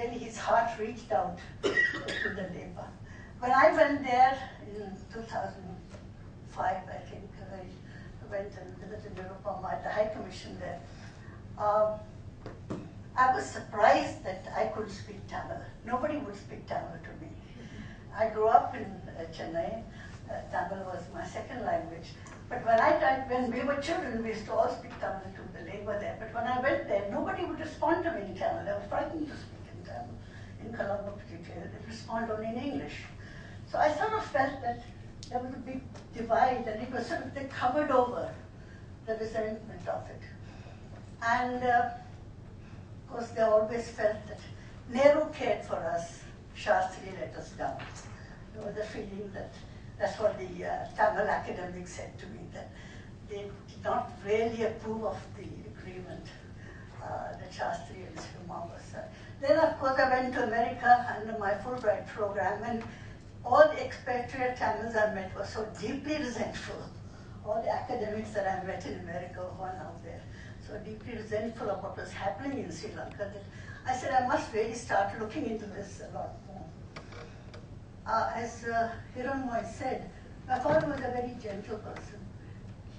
really his heart reached out to the labor. When I went there in 2005, I think, I went and visited Nirupama at the High Commission there. I was surprised that I couldn't speak Tamil. Nobody would speak Tamil to me. I grew up in Chennai. Tamil was my second language. But when we were children, we used to all speak Tamil to the labor there. But when I went there, nobody would respond to me in Tamil. I was frightened to speak in Tamil. In Colombo, particularly, they respond only in English. So I sort of felt that there was a big divide, and it was sort of, they covered over the resentment of it. And of course, they always felt that Nehru cared for us, Shastri let us down. There was a feeling that, that's what the Tamil academics said to me, that they did not really approve of the agreement that Shastri and Srima was. Then, of course, I went to America under my Fulbright program, and all the expatriate Tamils I met were so deeply resentful. All the academics that I met in America who are now there, so deeply resentful of what was happening in Sri Lanka, that I said I must really start looking into this a lot more. As Hiranmoy said, my father was a very gentle person.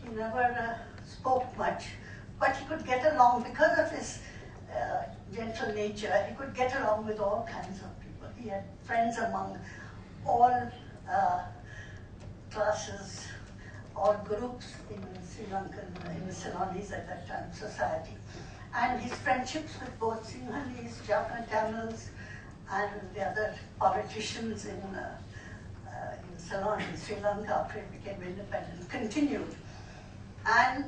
He never spoke much, but he could get along because of his gentle nature. He could get along with all kinds of people. He had friends among all classes, all groups in Sri Lankan, in the Ceylonese at that time, society. And his friendships with both Sinhalese, Jaffna Tamils, and the other politicians in Ceylon, in Sri Lanka, after it became independent, continued. And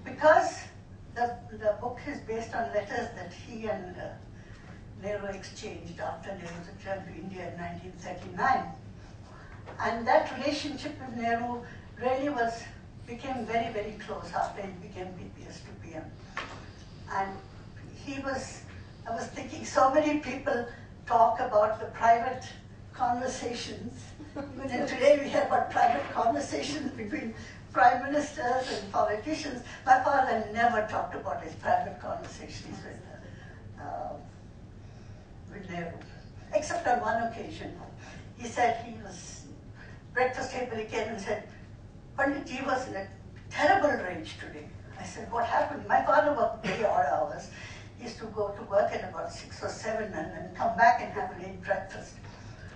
because the book is based on letters that he and Nehru exchanged after Nehru's return to India in 1939. And that relationship with Nehru really became very, very close after he became PPS to PM. And I was thinking, so many people talk about the private conversations. Even today we hear about private conversations between prime ministers and politicians. My father never talked about his private conversations with Nehru, except on one occasion. He said he was, breakfast table, he came and said, Panditji was in a terrible rage today. I said, what happened? My father worked very odd hours. He used to go to work at about 6 or 7 and then come back and have a late breakfast.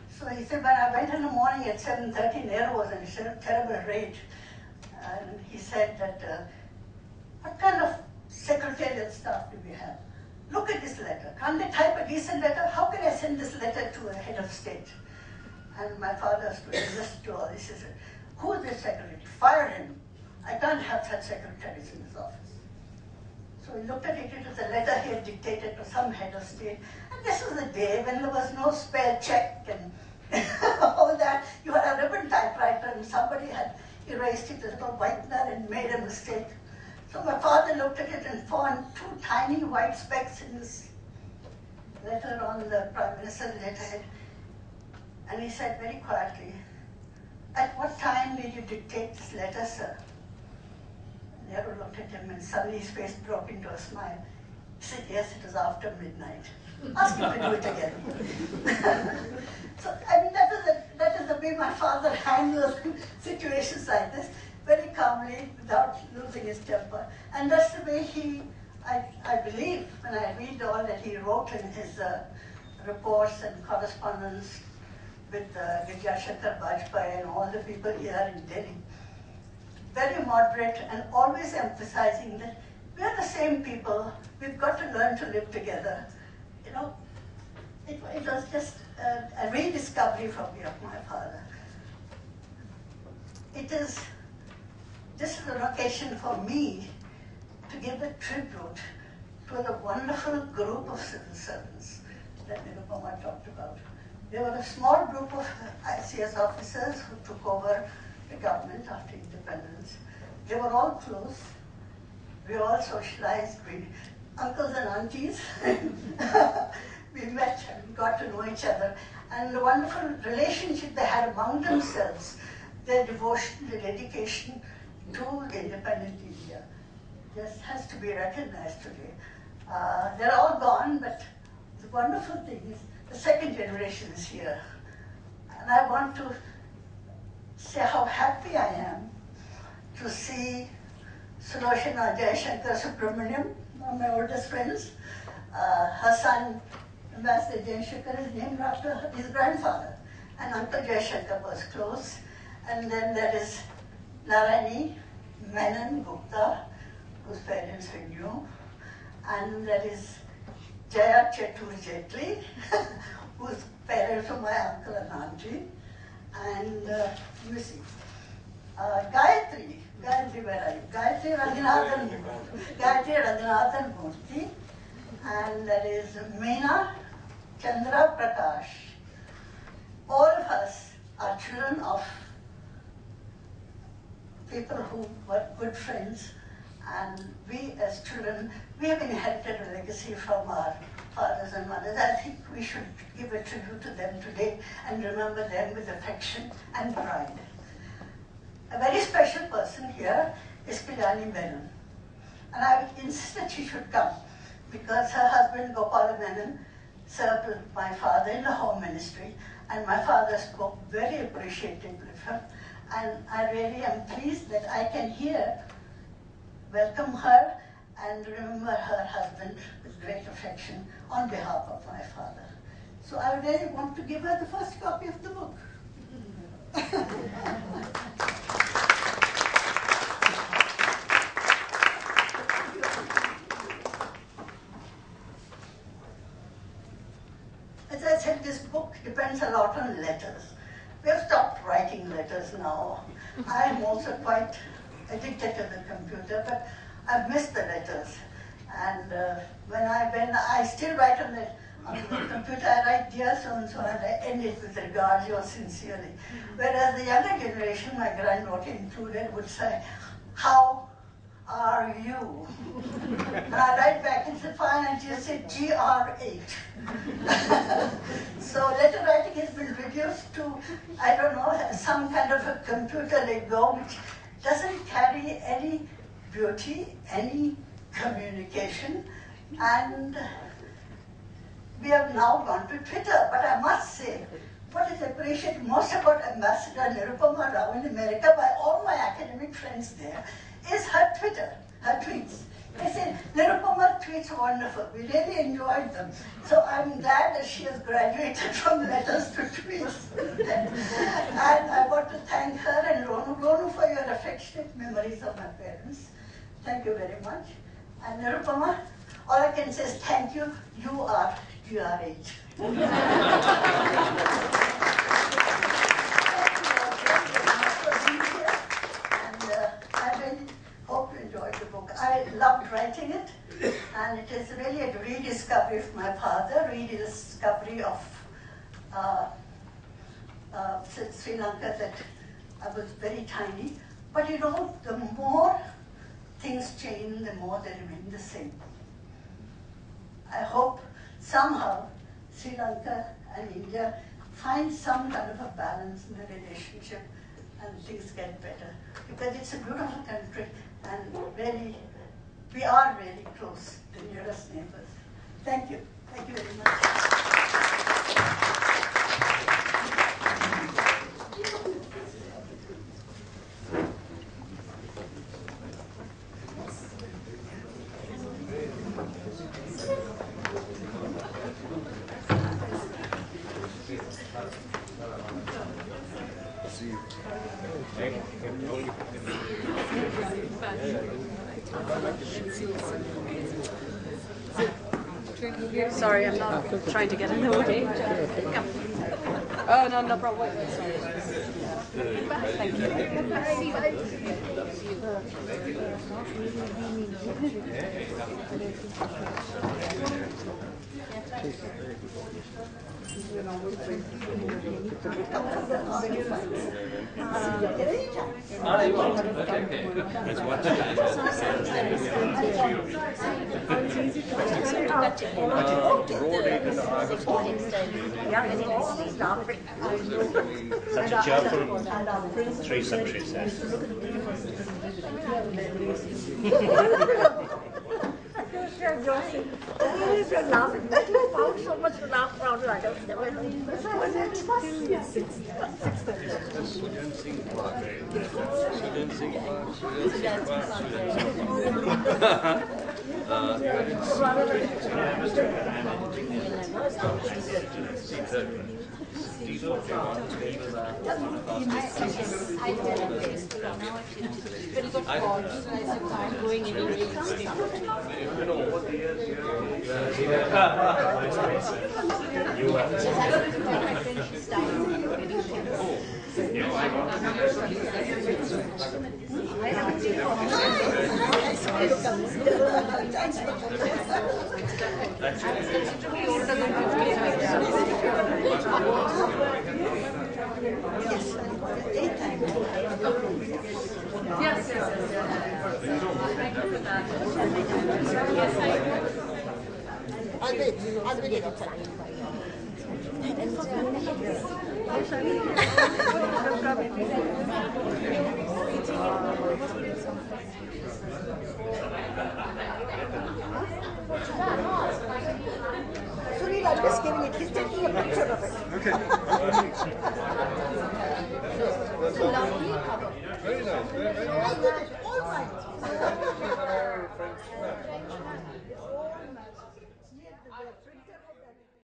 So he said, when I went in the morning at 7:30, Nehru was in a terrible rage. And he said that, what kind of secretarial staff do we have? Look at this letter. Can't they type a decent letter? How can I send this letter to a head of state? And my father stood and listened to all this. He said, who is this secretary? Fire him. I can't have such secretaries in his office. So he looked at it. It was a letter he had dictated to some head of state. And this was a day when there was no spell check and all that. You had a ribbon typewriter and somebody had erased it as a whitener and made a mistake. So my father looked at it and found 2 tiny white specks in this letter on the Prime Minister's letterhead. And he said very quietly, at what time did you dictate this letter, sir? Nehru looked at him and suddenly his face broke into a smile. He said, yes, it was after midnight. Ask him to do it again. So, I mean, that is the way my father handles situations like this, very calmly, without losing his temper. And that's the way I believe, when I read all that he wrote in his reports and correspondence with Vidyashankar Vajpayee and all the people here in Delhi, very moderate and always emphasizing that we are the same people, we've got to learn to live together. You know, it was just a rediscovery for me of my father. This is an occasion for me to give a tribute to the wonderful group of civil servants that Nirupama talked about. They were a small group of ICS officers who took over the government after independence. They were all close. We all socialized, we uncles and aunties. We met and got to know each other. And the wonderful relationship they had among themselves, their devotion, their dedication to the independent India, just has to be recognized today. They're all gone, but the wonderful thing is the second generation is here. And I want to say how happy I am to see Sulochana Jayashankar Subramaniam, one of my oldest friends. Her son, Ambassador Jayashankar, is named after his grandfather. And Uncle Jayashankar was close. And then there is Narayani Menon Gupta, whose parents we knew. And there is Jaya Chetur Jetli, whose parents were my uncle and auntie. And let me see. Gayatri, where are you? Gayatri Ranganathan Murthy. And there is Meena Chandra Prakash. All of us are children of people who were good friends, and we as children, we have inherited a legacy from our fathers and mothers. I think we should give a tribute to them today and remember them with affection and pride. A very special person here is Kalyani Menon, and I insist that she should come because her husband Gopala Menon served with my father in the home ministry, and my father spoke very appreciatively of him. And I really am pleased that I can here welcome her and remember her husband with great affection on behalf of my father. So I really want to give her the first copy of the book. As I said, this book depends a lot on letters. We have stopped writing letters now. I am also quite addicted to the computer, but I've missed the letters. And when I still write on the computer, I write dear so-and-so, and I end it with regards, yours sincerely. Whereas the younger generation, my granddaughter included, would say, how are you? And I write back and say, fine, and she'll say GR8. So letter writing has been reduced to, I don't know, some kind of a computer lingo which doesn't carry any beauty, any communication, and we have now gone to Twitter. But I must say, what is appreciated most about Ambassador Nirupama Rao in America by all my academic friends there is her Twitter, her tweets. They say, Nirupama tweets wonderful. We really enjoyed them. So I'm glad that she has graduated from letters to tweets. And I want to thank her and Ronu for your affectionate memories of my parents. Thank you very much. And Nirupama, all I can say is thank you. You are GR8. Thank you for being here. And I really hope you enjoyed the book. I loved writing it, and it is really a rediscovery of my father, rediscovery of Sri Lanka that I was very tiny. But you know, the more things change, the more they remain the same. I hope somehow Sri Lanka and India find some kind of a balance in the relationship and things get better. Because it's a beautiful country and really, we are really close, the nearest neighbors. Thank you. Thank you very much. Sorry, I'm not trying to get in the way. Come. Oh, no, no problem. Sorry. Thank you. Such a cheerful 3 centuries there. You're laughing. You found so much I'll be it. Sunil, I'm just giving it. He's taking a picture of it. Okay. Very nice. Very nice. All right. Our French match. All match.